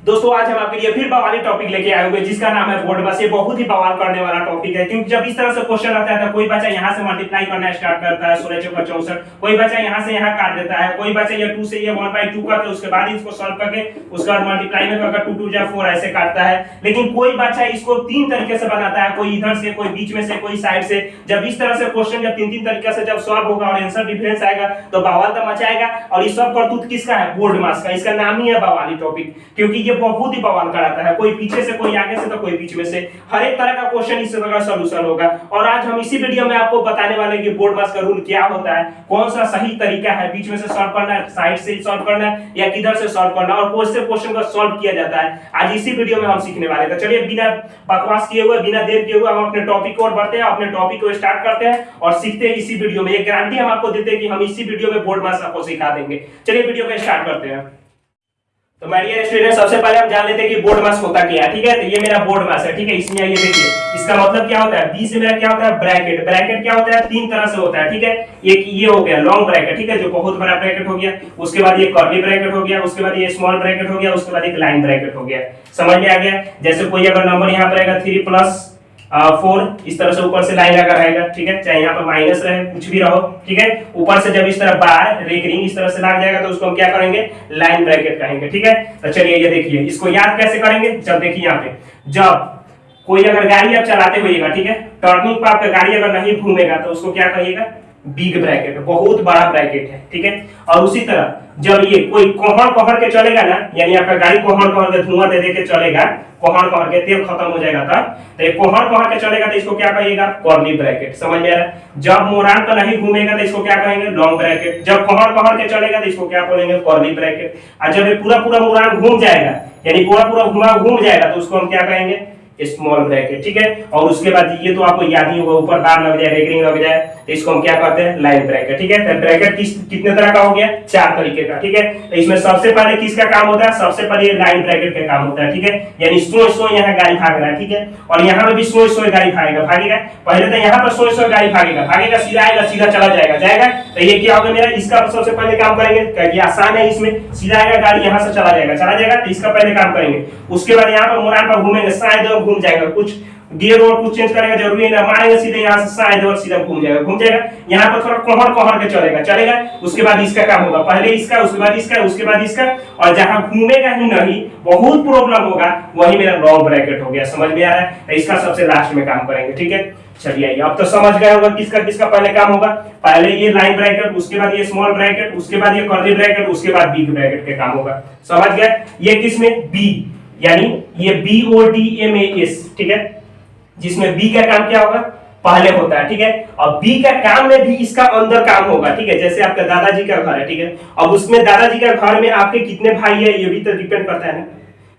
दोस्तों आज हम आपके लिए फिर बवाली टॉपिक लेके आए हुए जिसका नाम है बोर्ड बस। ये बहुत ही बवाल करने वाला टॉपिक है क्योंकि जब इस तरह से क्वेश्चन आता है तो कोई बच्चा यहाँ से मल्टीप्लाई करना स्टार्ट करता है 16 चौका 64, कोई बच्चा यहाँ से यहाँ काट देता है, कोई बच्चा ये 2 से ये 1/2 करके उसके बाद इसको सॉल्व करके उसके बाद मल्टीप्लाई में करके 2 2 जा 4 ऐसे काटता है। लेकिन कोई बच्चा इसको 3 तरीके से बनाता है, कोई इधर से, कोई बीच में से, कोई साइड से। जब इस तरह से क्वेश्चन जब 3 तरीके से जब सॉल्व होगा और आंसर डिफरेंस आएगा तो बवाल तो मचाएगा। और ये सब करतूत किसका है? बोर्ड मास का। इसका नाम ही है बवाली टॉपिक क्योंकि ये बहुत ही बवाल कराता है। कोई पीछे से, कोई आगे से, तो कोई बीच में से। हर एक तरह का क्वेश्चन इस तरह का सॉल्यूशन होगा। और आज हम इसी वीडियो में आपको बताने वाले हैं कि बोर्ड मास का रूल क्या होता है, कौन सा सही तरीका है, बीच में से सॉल्व करना है, साइड से सॉल्व करना है या किधर से सॉल्व करना है और कौन से क्वेश्चन को सॉल्व किया जाता है। आज इसी वीडियो में हम सीखने वाले हैं। तो चलिए बिना बकवास किए हुए, बिना देर किए हुए हम अपने टॉपिक की ओर बढ़ते हैं, अपने टॉपिक को स्टार्ट करते हैं और सीखते हैं इसी वीडियो में। ये गारंटी हम आपको देते हैं कि हम इसी वीडियो में बोर्ड मास आपको सिखा देंगे। चलिए वीडियो को स्टार्ट करते हैं। तो माय डियर स्टूडेंट, सबसे पहले हम जान लेते हैं कि बोर्ड मास होता क्या है। ठीक है, तो ये मेरा बोर्ड मास है। ठीक है, इसमें ये देखिए इसका मतलब क्या होता है। बी से मेरा क्या होता है? ब्रैकेट। ब्रैकेट क्या होता है? 3 तरह से होता है। ठीक है, एक ये हो गया लॉन्ग ब्रैकेट, ठीक है, जो बहुत बड़ा ब्रैकेट हो गया। उसके बाद ये कर्ली ब्रैकेट हो गया, उसके बाद ये स्मॉल ब्रैकेट हो गया, उसके बाद एक लाइन ब्रैकेट हो गया। समझ में आ गया? जैसे कोई अगर नंबर यहाँ पर आएगा 3 + 4 इस तरह से ऊपर से लाइन लगा रहेगा। ठीक है, चाहे यहाँ पर माइनस रहे, कुछ भी रहो। ठीक है, ऊपर से जब इस तरह बार रेकरिंग इस तरह से लग जाएगा तो उसको हम क्या करेंगे? लाइन ब्रैकेट कहेंगे। ठीक है, तो चलिए ये देखिए, इसको याद कैसे करेंगे। जब देखिए यहाँ पे जब कोई अगर गाड़ी आप चलाते होइएगा, ठीक है, टर्निंग पर आपका गाड़ी अगर नहीं घूमेगा तो उसको क्या कहिएगा? बिग ब्रैकेट, बहुत बड़ा ब्रैकेट है। ठीक है, और उसी तरह जब ये कोई कोहर के चलेगा ना, यानी आपका गाड़ी कोहर के धुआं दे के चलेगा, कोहर के तेल खत्म हो जाएगा तब, तो ये कोहर के चलेगा तो इसको क्या कहिएगा? Curly bracket. समझ में आ रहा है? जब मोरान पर नहीं घूमेगा तो इसको क्या कहेंगे? Long bracket. जब कोहर के चलेगा तो इसको क्या बोलेंगे? Curly bracket. और जब ये पूरा मोरान घूम जाएगा, यानी पूरा घूम जाएगा तो उसको हम क्या कहेंगे? Small bracket. ठीक है, और उसके बाद ये तो आपको याद ही होगा, ऊपर बार लग जाए, रेकरिंग लग जाए तो इसको हम क्या कहते हैं? Line bracket. ठीक है, तो ब्रैकेट कितने तरह का हो गया? 4 तरीके का। ठीक है, तो इसमें सबसे पहले किसका काम होता है? सबसे पहले लाइन ब्रैकेट का काम होता है। ठीक है, यानी स्लो यहाँ गाड़ी भाग रहा है। ठीक है, और यहाँ पे भी स्लो गाड़ी भागेगा। पहले तो यहाँ पर स्लो गाड़ी भागेगा, सीधा आएगा, सीधा चला जाएगा। तो ये क्या होगा मेरा? इसका सबसे पहले काम करेंगे क्योंकि आसान है, इसमें सीधा आएगा गाड़ी, यहाँ से चला जाएगा तो इसका पहले काम करेंगे। उसके बाद यहाँ पर मोरान पर घूमेंगे, शायद घूम जाएगा, कुछ गियर और कुछ चेंज करेगा जरूरी नहीं, मारेंगे सीधे यहाँ से शायद और सीधा घूम जाएगा। यहाँ पर थोड़ा कोहर के चलेगा। उसके बाद इसका काम होगा, पहले इसका, उसके बाद इसका, उसके बाद इसका, और जहां घूमेगा ही नहीं, बहुत प्रॉब्लम होगा, वही मेरा लॉन्ग ब्रैकेट हो गया। समझ में आ रहा है? तो इसका सबसे लास्ट में काम करेंगे। ठीक है, चलिए अब तो समझ गए होगा किसका पहले काम होगा। पहले ये लाइन ब्रैकेट, उसके बाद ये स्मॉल ब्रैकेट, उसके बाद ये कर्ली ब्रैकेट, उसके बाद बिग ब्रैकेट के काम होगा। समझ गए? ये किसमें? बी, यानी ये BODMAS। ठीक है, जिसमें बी का काम क्या होगा? पहले होता है। ठीक है, और बी का काम में भी इसका अंदर काम होगा। ठीक है, जैसे आपका दादाजी का घर है। ठीक है, अब उसमें दादाजी का घर में आपके कितने भाई है ये भी तो डिपेंड करता है ना,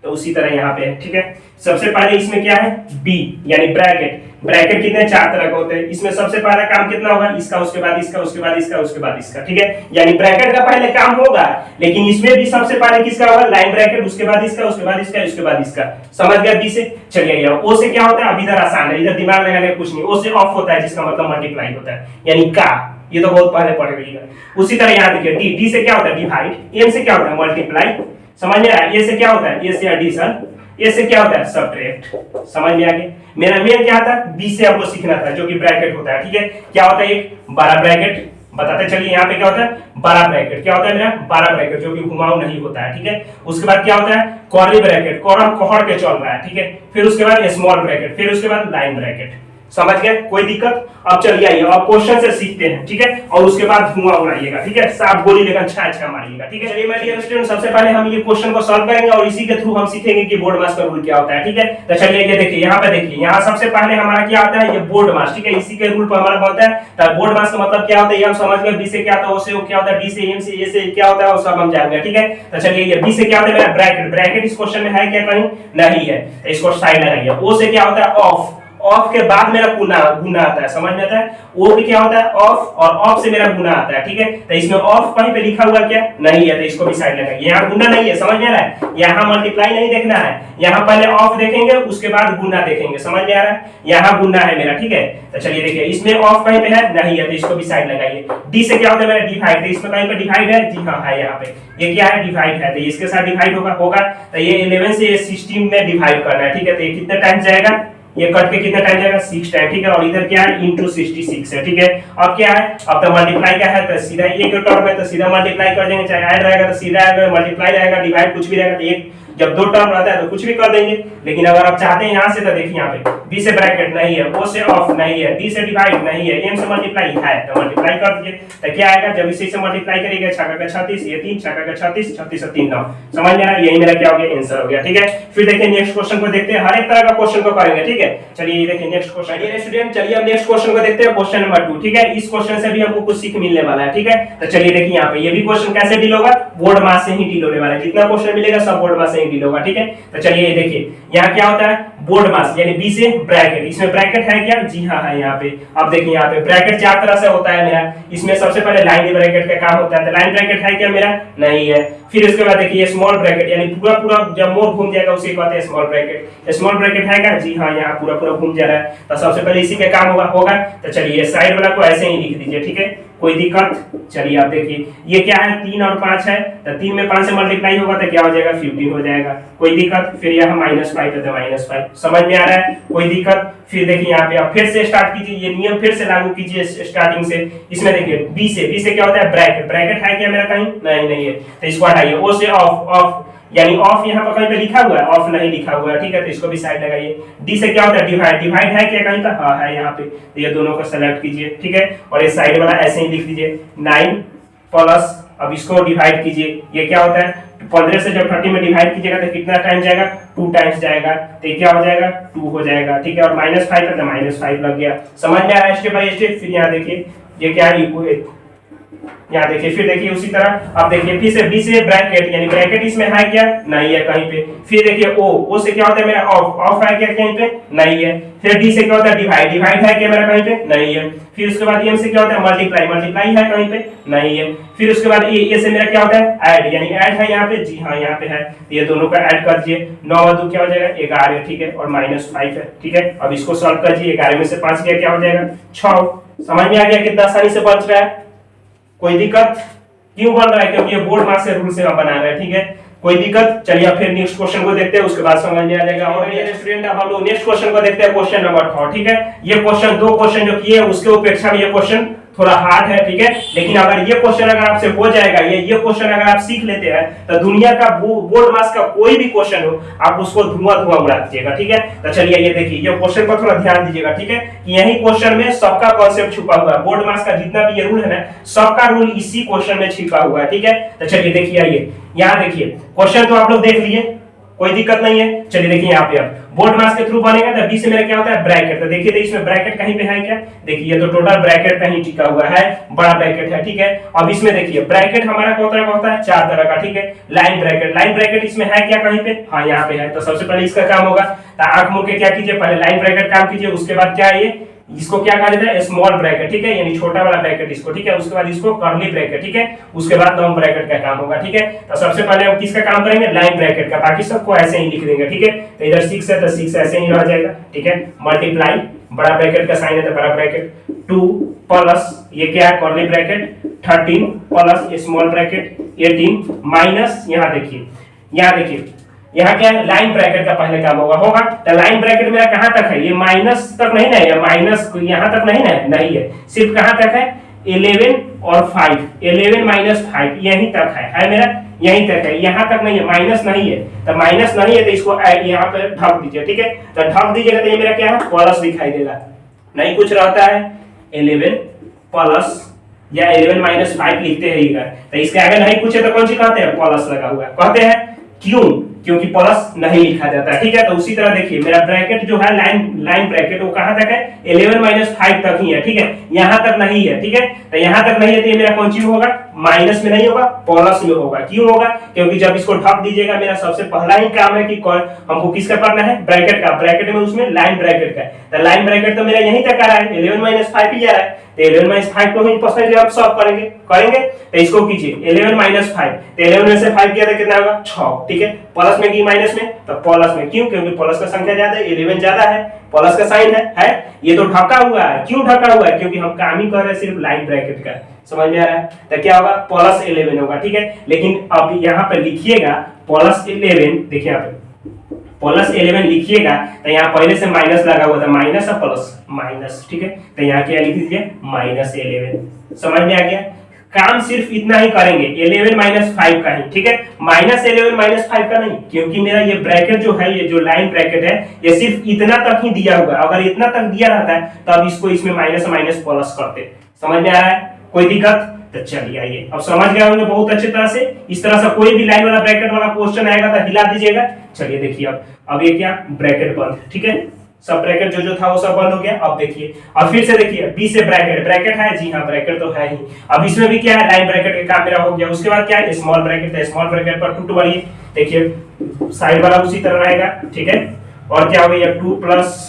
तो उसी तरह यहाँ पे है। ठीक है, सबसे पहले इसमें क्या है? बी, यानी ब्रैकेट। ब्रैकेट कितने? 4 तरह के होते हैं। इसमें सबसे पहला काम कितना होगा? इसका, उसके बाद इसका, उसके बाद इसका, उसके बाद इसका। ठीक है, यानी ब्रैकेट का पहले काम होगा, लेकिन इसमें भी सबसे पहले किसका होगा? लाइन ब्रैकेट, उसके बाद इसका, उसके बाद इसका, उसके बाद इसका। समझ गया? बी से। चलिए ओ से क्या होता है? अब इधर आसान है, इधर दिमाग लगाने का कुछ नहीं। ओ से ऑफ होता है, जिसका मतलब मल्टीप्लाई होता है, यानी का। ये तो बहुत पहले पढ़ गई है। उसी तरह यहाँ देखिए डी से क्या होता है? डिवाइड। एम से क्या होता है? मल्टीप्लाई। समझ में आया? ये से क्या होता है? ये से एडिशन। ये से क्या होता है? सब्ट्रैक्ट। समझ में आ गया? मेरा मेन क्या था? बी से आपको सीखना था, जो कि ब्रैकेट होता है। ठीक है, क्या होता है? एक बड़ा ब्रैकेट बताते चलिए। यहाँ पे क्या होता है? बड़ा ब्रैकेट। क्या होता है मेरा? बड़ा ब्रैकेट, जो कि घुमाव नहीं होता है। ठीक है, उसके बाद क्या होता है? कर्ली ब्रैकेट, कोहर के चल रहा है। ठीक है, फिर उसके बाद स्मॉल ब्रैकेट, फिर उसके बाद लाइन ब्रैकेट। समझ गए? कोई दिक्कत? अब चलिए आइए अब क्वेश्चन से सीखते हैं। ठीक है, और उसके बाद धुआं उड़ाइएगा। ठीक है, साफ गोली लेकर अच्छा मारिएगा। ठीक है, चलिए माय डियर स्टूडेंट, सबसे पहले हम ये क्वेश्चन को सॉल्व करेंगे और इसी के थ्रू हम सीखेंगे कि बोर्ड मास का रूल क्या होता है। ठीक है, तो चलिए ये देखिए, यहाँ पे देखिए, यहाँ सबसे पहले हमारा क्या आता है? ये बोर्ड मास। ठीक है, इसी के रूल पर हमारा बनता है। तो बोर्ड मास का मतलब क्या होता है ये हम समझ गए। बी से क्या होता है? ओ से क्या होता है? डी से, एम से, ए से क्या होता है? वो सब हम जान गए। ठीक है, तो चलिए ये बी से क्या होता है मेरा? ब्रैकेट। ब्रैकेट इस क्वेश्चन में है क्या? कहीं नहीं है, तो इसको साइड लगाइए। ओ से क्या होता है? ऑफ। ऑफ के बाद मेरा गुना आता है, समझ में आता है? वो भी क्या होता है ऑफ, और ऑफ से मेरा गुना आता है, ठीक है। तो इसमें ऑफ कहीं पे लिखा हुआ क्या नहीं है, तो इसको भी साइड लगाइए। यहाँ गुना नहीं है, समझ में आ रहा है? यहाँ मल्टीप्लाई नहीं देखना है, यहाँ पहले ऑफ देखेंगे उसके बाद गुना देखेंगे, समझ में आ रहा है? यहाँ गुना है मेरा, ठीक है। तो चलिए देखिए इसमें ऑफ कहीं पे है नहीं है, तो इसको भी साइड लगाइए। डी से क्या होता है मेरा डिवाइड, तो इसमें कहीं पे डिवाइड है, जी हाँ है यहाँ पे, ये क्या है डिवाइड है, तो इसके साथ डिवाइड होगा तो ये 11 से 16 में डिवाइड करना है, ठीक है। तो ये कितना टाइम जाएगा, ये कट के कितना टाइम जाएगा 6 टाइम, ठीक है। और इधर क्या है इनटू 66 है, ठीक है। अब क्या है, अब तो मल्टीप्लाई का है तो सीधा एक टर्म है तो सीधा मल्टीप्लाई कर देंगे, चाहे ऐड रहेगा तो सीधा आएगा, मल्टीप्लाई रहेगा, डिवाइड कुछ भी रहेगा तो एक, जब दो टर्म रहता है तो कुछ भी कर देंगे। लेकिन अगर आप चाहते हैं यहाँ से तो देखिए यहाँ पे बी से ब्रैकेट नहीं है, ओ से ऑफ नहीं है, डी से डिवाइड नहीं है, एम से मल्टीप्लाई है, तो मल्टीप्लाई कर दीजिए। तो क्या आएगा, जब इसी से मल्टीप्लाई करेंगे 6 का 36, ये 3, 6 का 36, 36 और 3 9, समझ में आ रहा है? यही मेरा क्या हो गया आंसर हो गया, ठीक है। फिर देखिए नेक्स्ट क्वेश्चन को देखते हैं, हर एक तरह का क्वेश्चन को करेंगे, ठीक है। चलिए ये देखिए नेक्स्ट क्वेश्चन, ये स्टूडेंट चलिए अब नेक्स्ट क्वेश्चन को देखते हैं, क्वेश्चन नंबर 2, ठीक है। इस क्वेश्चन से भी हमको कुछ सीख मिलने वाला है, ठीक है। तो चलिए देखिए यहाँ पे ये भी क्वेश्चन कैसे डील होगा, बोर्ड मास से ही डील होने वाला है, जितना क्वेश्चन मिलेगा सब बोर्ड मास से ही डील होगा, ठीक है। तो चलिए ये देखिए यहाँ क्या होता है, बोर्ड मास यानी बी से ब्रैकेट, इसमें ब्रैकेट है क्या, जी हाँ है यहाँ पे। अब देखिए यहाँ पे ब्रैकेट चार तरह से होता है मेरा, इसमें सबसे पहले लाइन ब्रैकेट का काम होता है, तो लाइन ब्रैकेट है क्या मेरा, नहीं है। फिर इसके बाद देखिए स्मॉल ब्रैकेट यानी पूरा पूरा जब मोर घूम जाएगा उसी को कहते हैं स्मॉल ब्रैकेट। स्मॉल ब्रैकेट है क्या, जी हाँ यहाँ पूरा पूरा घूम जा रहा है, तो सबसे पहले इसी का काम होगा। तो चलिए साइड वाला को ऐसे ही लिख दीजिए, ठीक है, कोई दिक्कत? चलिए आप देखिए ये क्या है 3 और 5 है, तो 3 में 5 से मल्टीप्लाई होगा तो क्या हो जाएगा 15 हो जाएगा, कोई दिक्कत? फिर यहाँ -5 है तो -5, समझ में आ रहा है, कोई दिक्कत? फिर देखिए यहाँ पे आप फिर से स्टार्ट कीजिए, ये नियम फिर से लागू कीजिए स्टार्टिंग से। इसमें देखिए बी से क्या होता है ब्रैकेट, ब्रैकेट है क्या मेरा कहीं, नहीं है, तो इसको हटाइए। ओ से ऑफ यानी ऑफ यहाँ पर कहीं पे लिखा हुआ है, ऑफ नहीं लिखा हुआ है, ठीक है, तो इसको भी साइड लगाइए। डी से क्या होता है डिवाइड, डिवाइड है क्या कहीं का, हाँ है यहाँ पे, तो ये दोनों को सेलेक्ट कीजिए, ठीक है। और ये साइड वाला ऐसे ही लिख दीजिए 9 प्लस, अब इसको डिवाइड कीजिए, ये क्या होता है 15 से जब 30 में डिवाइड कीजिएगा तो कितना टाइम जाएगा, 2 टाइम्स जाएगा, तो ये क्या हो जाएगा 2 हो जाएगा, ठीक है। और -5 है तो -5 लग गया, समझ में आ रहा है स्टेप बाय स्टेप। फिर यहाँ देखिए ये क्या है, यहाँ देखिए फिर देखिए उसी तरह अब देखिए फिर से बी से ब्रैकेट यानी ब्रैकेट इसमें है क्या, नहीं है कहीं पे। फिर देखिए ओ से क्या होता है मेरा ऑफ है क्या कहीं पे, नहीं है। फिर डी से क्या होता है डिवाइड, डिवाइड है क्या मेरा कहीं पे, नहीं है। फिर उसके बाद एम से क्या होता है मल्टीप्लाई, मल्टीप्लाई है कहीं पे, नहीं है। फिर उसके बाद ए से मेरा क्या होता है ऐड, यानी ऐड है यहाँ पे, जी हाँ यहाँ पे है, तो ये दोनों का ऐड कर दीजिए। 9 और 2 क्या हो जाएगा 11, ठीक है, और -5 है, ठीक है। अब इसको सॉल्व कर दीजिए, 11 में से 5 गया क्या हो जाएगा 6। समझ में आ गया कितना आसानी से बच रहा है, कोई दिक्कत? क्यों बन रहा है, क्योंकि ये बोर्ड मार्क्स से रूल से हम बना रहे हैं, ठीक है, कोई दिक्कत? चलिए अब फिर नेक्स्ट क्वेश्चन को देखते हैं, उसके बाद समझ में आ जाएगा। और ये स्टूडेंट अब हम लोग नेक्स्ट क्वेश्चन को देखते हैं, क्वेश्चन नंबर 4, ठीक है। ये क्वेश्चन 2 क्वेश्चन जो किए उसके अपेक्षा में ये क्वेश्चन थोड़ा हार्ड है, ठीक है, लेकिन अगर ये क्वेश्चन अगर आपसे हो जाएगा, ये क्वेश्चन अगर आप सीख लेते हैं तो दुनिया का बोर्ड मार्क्स का कोई भी क्वेश्चन हो आप उसको धुआं उड़ा दीजिएगा, ठीक है। तो चलिए ये देखिए ये क्वेश्चन पर थोड़ा ध्यान दीजिएगा, ठीक है, कि यही क्वेश्चन में सबका कॉन्सेप्ट छुपा हुआ है, बोर्ड मार्क्स का जितना भी ये रूल है ना सबका रूल इसी क्वेश्चन में छिपा हुआ है, ठीक है। तो चलिए देखिए आइए यहाँ देखिए क्वेश्चन तो आप लोग देख लिए, कोई दिक्कत नहीं है। चलिए देखिए यहाँ पे अब बोर्ड मास के थ्रू बनेगा तो बी से मेरा क्या होता है ब्रैकेट, तो देखिए तो इसमें ब्रैकेट कहीं पे है क्या, देखिए ये तो टोटल ब्रैकेट कहीं टिका हुआ है, बड़ा ब्रैकेट है, ठीक है। अब इसमें देखिए ब्रैकेट हमारा क्या होता है 4 तरह का, ठीक है। लाइन ब्रैकेट इसमें है क्या कहीं पे, हाँ यहाँ पे है, तो सबसे पहले इसका काम होगा, तो आंख मुड़ के क्या कीजिए पहले लाइन ब्रैकेट काम कीजिए, उसके बाद क्या है ये इसको क्या कहा जाता है स्मॉल ब्रैकेट, ठीक है, यानी छोटा वाला ब्रैकेट इसको, ठीक है। उसके बाद इसको कर्ली ब्रैकेट, ठीक है, उसके बाद लॉन्ग ब्रैकेट का काम होगा, ठीक है। तो सबसे पहले हम किसका काम करेंगे लाइन ब्रैकेट का, बाकी सबको ऐसे ही लिख देंगे, ठीक है। तो इधर 6 है तो 6 ऐसे ही रह जाएगा, ठीक है। मल्टीप्लाई बड़ा ब्रैकेट का साइन है तो बड़ा ब्रैकेट 2 प्लस ये क्या है curly bracket 13 plus small bracket 18 minus यहाँ देखिए यहाँ क्या है लाइन ब्रैकेट का पहले काम होगा तो लाइन ब्रैकेट मेरा कहां तक है, ये माइनस तक नहीं ना, ये माइनस यहां तक नहीं ना, नहीं है, सिर्फ कहां तक है 11 और 5, 11 माइनस 5 यहीं तक है मेरा, यहीं तक है, यहां तक नहीं है, माइनस नहीं है, तो माइनस नहीं है तो इसको यहाँ पे ढक दीजिए, ठीक है। तो ढक दीजिएगा तो ये मेरा क्या है प्लस दिखाई देगा, नहीं कुछ रहता है 11 प्लस या 11 माइनस 5 लिखते हैं इधर, तो इसके आगे नहीं कुछ है तो कौन सी कहते हैं प्लस लगा हुआ है, कहते हैं क्यों, क्योंकि प्लस नहीं लिखा जाता है, ठीक है। तो उसी तरह देखिए मेरा ब्रैकेट जो है लाइन ब्रैकेट वो कहां तक है 11 - 5 तक ही है, ठीक है, यहां तक नहीं है, ठीक है। तो यहां तक नहीं है तो ये मेरा कौन सी में होगा, माइनस में नहीं होगा, प्लस में होगा। क्यों होगा, क्योंकि जब इसको ढक दीजिएगा मेरा सबसे पहला ही काम है कि हमको किसका करना है, ब्रैकेट का। ब्रैकेट में उसमें लाइन ब्रैकेट का, तो लाइन ब्रैकेट तो मेरा यहीं तक आ रहा है, 11 - 5 ही आ रहा है। तो 11 - 5 को ही परसेंटेज आप सॉल्व करेंगे तो इसको कीजिए 11 - 5, तो 11 में से 5 किया तो कितना होगा 6, ठीक है। प्लस में कि माइनस में, तो प्लस में। क्यों, क्योंकि प्लस का संख्या ज्यादा है, 11 ज्यादा है, प्लस का साइन है। ये तो ढका हुआ है। क्यों ढका हुआ है, क्योंकि हम काम ही कर रहे हैं सिर्फ लाइन ब्रैकेट का, समझ में आ रहा है। तो क्या होगा, +11 होगा, ठीक है। लेकिन अब यहाँ पे लिखिएगा +11, देखिए यहाँ पे +11 लिखिएगा तो यहाँ पहले से माइनस लगा हुआ था, माइनस और प्लस माइनस, ठीक है। तो यहाँ क्या लिख दीजिए -11, समझ में आ गया। काम सिर्फ इतना ही करेंगे 11 - 5 का ही, ठीक है, -11 - 5 का नहीं, क्योंकि मेरा ये ब्रैकेट जो है, ये जो लाइन ब्रैकेट है, ये सिर्फ इतना तक ही दिया हुआ है। अगर इतना तक दिया रहता है तो अब इसको इसमें माइनस माइनस प्लस करते। समझ में आ रहा है, कोई दिक्कत? तो चलिए आइए, अब समझ गए होंगे बहुत अच्छी तरह से। इस तरह से कोई भी लाइन वाला ब्रैकेट वाला क्वेश्चन आएगा तो हिला दीजिएगा। चलिए देखिए अब ये क्या, ब्रैकेट बंद, ठीक है, सब ब्रैकेट जो था वो सब बंद हो गया। अब देखिए, अब फिर से देखिए बी से ब्रैकेट है, जी हाँ ब्रैकेट तो है ही। अब इसमें भी क्या है, लाइन ब्रैकेट का काम मेरा हो गया। उसके बाद क्या है, स्मॉल ब्रैकेट है, स्मॉल ब्रैकेट पर 2 बढ़िए, देखिए साइड वाला उसी तरह रहेगा, ठीक है। और क्या हो गया, 2 प्लस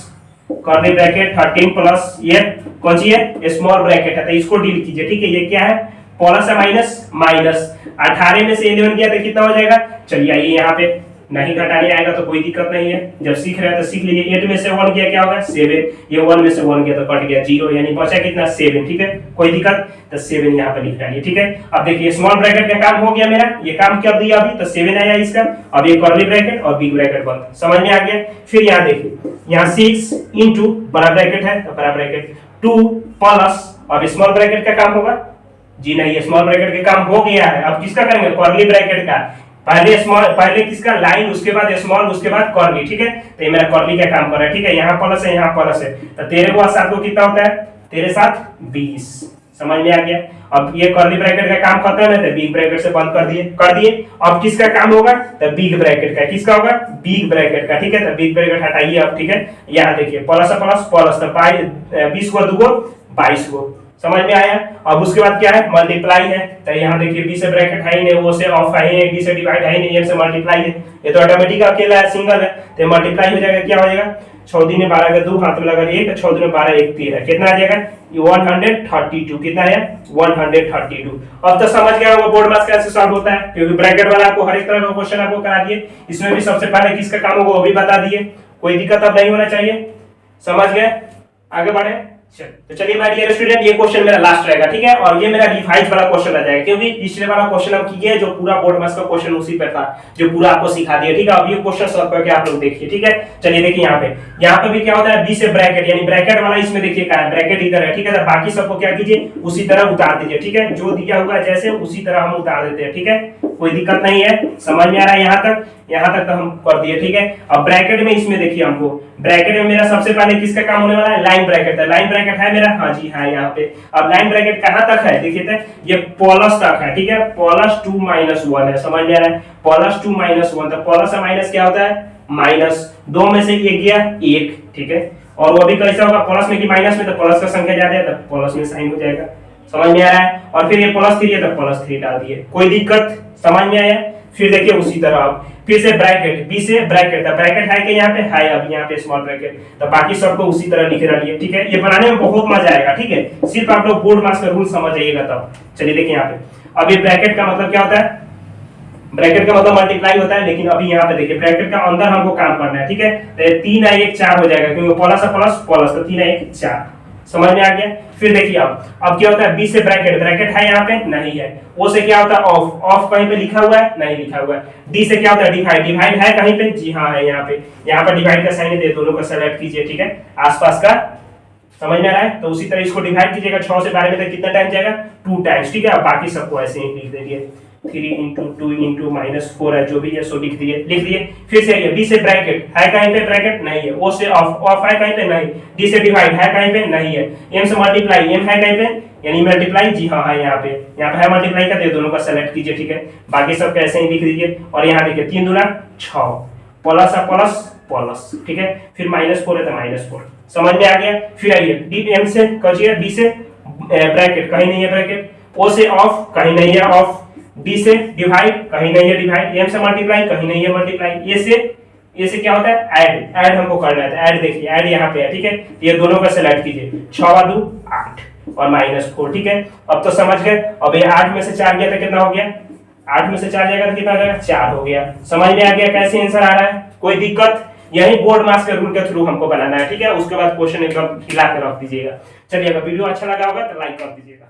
कर्ली ब्रैकेट 13 प्लस ये कौन सी है, स्मॉल ब्रैकेट है, तो इसको डील कीजिए, ठीक है। ये क्या है, प्लस है माइनस 18 में से 11 गया तो कितना हो जाएगा। चलिए आइए, यहाँ पे नहीं घटाने आएगा तो कोई दिक्कत नहीं है, जब सीख रहे हैं तो सीख लीजिए। 8 में से 1 गया क्या होगा 7, ये 1 में से 1 गया तो कट गया 0, यानी बचा कितना 7, ठीक है। कोई दिक्कत, तो 7 यहाँ पे लिख डालिए, ठीक है। अब देखिए स्मॉल ब्रैकेट का काम हो गया मेरा, ये काम क्या दिया अभी, तो 7 आया इसका। अब ये कर्ली ब्रैकेट और बिग ब्रैकेट बंद, समझ में आ गया। फिर यहाँ देखिए, यहाँ 6 इंटू बड़ा ब्रैकेट है तो बड़ा ब्रैकेट 2 प्लस, अब स्मॉल ब्रैकेट का काम होगा, जी नहीं, स्मॉल ब्रैकेट के काम हो गया है। अब किसका करेंगे, कर्ली ब्रैकेट का। पहले किसका, लाइन, उसके बाद स्मॉल, उसके बाद कर्ली, ठीक है। तो ये मेरा कर्ली का काम कर रहा है, ठीक है। यहाँ प्लस है, यहाँ प्लस है, तो 13 को 7 को कितना होता है, 13 7 20, समझ में आ गया। अब ये कर्ली ब्रैकेट का काम खत्म है तो बिग ब्रैकेट से बंद कर दिए। अब किसका काम होगा, तो बिग ब्रैकेट का। किसका होगा, बिग ब्रैकेट का, ठीक है। तो बिग ब्रैकेट हटाइए अब, ठीक है। यहाँ देखिए प्लस प्लस प्लस, तो 20 को 2 को 22 को, समझ में आया। अब उसके बाद क्या है, मल्टीप्लाई है, तो यहाँ देखिए बी से ब्रैकेट है ही नहीं, वो से ऑफ है ही नहीं, डी से डिवाइड है ही नहीं, से मल्टीप्लाई है, ये तो ऑटोमेटिक अकेला है, सिंगल है, तो मल्टीप्लाई हो जाएगा। क्या हो जाएगा, 6 दूनी 12 का 2, हाथ में लगा 1, 6 दूनी 12 1 13, कितना आ जाएगा 132, कितना है 132। अब तो समझ गया होगा बोर्ड मास कैसे सॉल्व होता है, क्योंकि ब्रैकेट वाला आपको हर एक तरह का क्वेश्चन आपको करा दिए, इसमें भी सबसे पहले किसका काम होगा वो भी बता दिए। कोई दिक्कत अब नहीं होना चाहिए, समझ गए, आगे बढ़े। तो चलिए माय डियर स्टूडेंट, ये क्वेश्चन मेरा लास्ट रहेगा, ठीक है। और ये मेरा रिवाइज वाला क्वेश्चन आ जाएगा, क्योंकि पिछले वाला क्वेश्चन हम किए जो पूरा बोर्ड मास का क्वेश्चन उसी पे था, जो पूरा आपको सिखा दिया, ठीक है। अब ये क्वेश्चन सॉल्व करके आप लोग देखिए, ठीक है। चलिए देखिए यहाँ पे भी क्या होता है, बी से ब्रैकेट, यानी ब्रैकेट वाला इसमें देखिए क्या है, ब्रैकेट इधर है, ठीक है। तो बाकी सबको क्या कीजिए, उसी तरह उतार दीजिए, ठीक है। जो दिया हुआ है जैसे उसी तरह हम उतार देते हैं, ठीक है। कोई दिक्कत नहीं है, समझ में आ रहा है। यहाँ तक तो हम कर दिए, ठीक है। अब ब्रैकेट में इसमें देखिए, हमको ब्रैकेट में मेरा सबसे पहले किसका काम होने वाला है, लाइन ब्रैकेट है। लाइन ब्रैकेट है मेरा, हाँ जी है यहाँ पे। अब लाइन ब्रैकेट कहाँ तक है, देखिए तो ये प्लस तक है, ठीक है। +2 - 1 है, समझ में आ रहा है, +2 - 1, तो प्लस और माइनस क्या होता है, -2 में से 1 गया 1, ठीक है। और वो भी कैसा होगा, प्लस में कि माइनस में, तो प्लस का संख्या ज्यादा है तो प्लस में साइन हो जाएगा, समझ में आ रहा है। और फिर ये +3 है तो +3 डाल दिए, कोई दिक्कत, समझ में आया। फिर देखिए उसी तरह अब फिर से ब्रैकेट, बी से ब्रैकेट, तो ब्रैकेट है कि यहाँ पे है, अब यहाँ पे स्मॉल ब्रैकेट, तो बाकी सबको उसी तरह लिख डालिए, ठीक है। ये बनाने में बहुत मजा आएगा, ठीक है। सिर्फ आप लोग बोर्ड मास का रूल समझ जाइएगा तब। चलिए देखिए यहाँ पे, अब ये ब्रैकेट का मतलब क्या होता है, ब्रैकेट का मतलब मल्टीप्लाई होता है, लेकिन अभी यहाँ पे देखिए ब्रैकेट का अंदर हमको काम करना है, ठीक है। तो 3 और 1 4 हो जाएगा, क्योंकि प्लस प्लस प्लस, तो 3 और 1 4, समझ में आ गया। फिर देखिए अब क्या होता है, बी से ब्रैकेट है यहाँ पे नहीं है, ओ से क्या होता है ऑफ कहीं पे लिखा हुआ है, नहीं लिखा हुआ है। डी से क्या होता है, डिवाइड है कहीं पे, जी हाँ है यहाँ पे डिवाइड का साइन दे, दोनों को सेलेक्ट कीजिए, ठीक है, आसपास का, समझ में आ रहा है। तो उसी तरह इसको डिवाइड कीजिएगा, 6 से 12 में तक कितना टाइम जाएगा 2 टाइम्स, ठीक है। अब बाकी सबको ऐसे ही लिख दीजिए, 3 इंटू 2 इंटू -4 है जो भी है सो लिख दिए। फिर से ये बी से ब्रैकेट है कहीं पे ब्रैकेट नहीं है, ओ से ऑफ है कहीं पे नहीं, डी से डिवाइड है कहीं पे नहीं है, एम से मल्टीप्लाई एम है कहीं पे यानी मल्टीप्लाई जी हाँ है यहाँ पे है मल्टीप्लाई का, दोनों का सेलेक्ट कीजिए ठीक है। बाकी सब कैसे ही लिख दीजिए और यहाँ देखिए 3 दूना 6 प्लस है प्लस प्लस ठीक है, फिर -4 है तो -4 समझ में आ गया। फिर आइए डी एम से करिए, बी से ब्रैकेट कहीं नहीं है ब्रैकेट, ओ से ऑफ कहीं नहीं है ऑफ, डी से डिवाइड कहीं नहीं है डिवाइड, एम से मल्टीप्लाई कहीं नहीं है मल्टीप्लाई, ए से क्या होता है ऐड हमको करना है, ऐड देखिए ऐड यहाँ पे है ठीक है। ये दोनों का सेलेक्ट कीजिए 6 2 8 और -4 ठीक है। अब तो समझ गए। अब ये 8 में से 4 गया तो कितना हो गया, 8 में से 4 जाएगा तो कितना हो जाएगा 4 हो गया। समझ में आ गया कैसे आंसर आ रहा है, कोई दिक्कत? यही बोर्ड मास के रूल के थ्रू हमको बनाना है ठीक है। उसके बाद क्वेश्चन एकदम हिला के रख दीजिएगा। चलिए अगर वीडियो अच्छा लगा होगा तो लाइक कर दीजिएगा।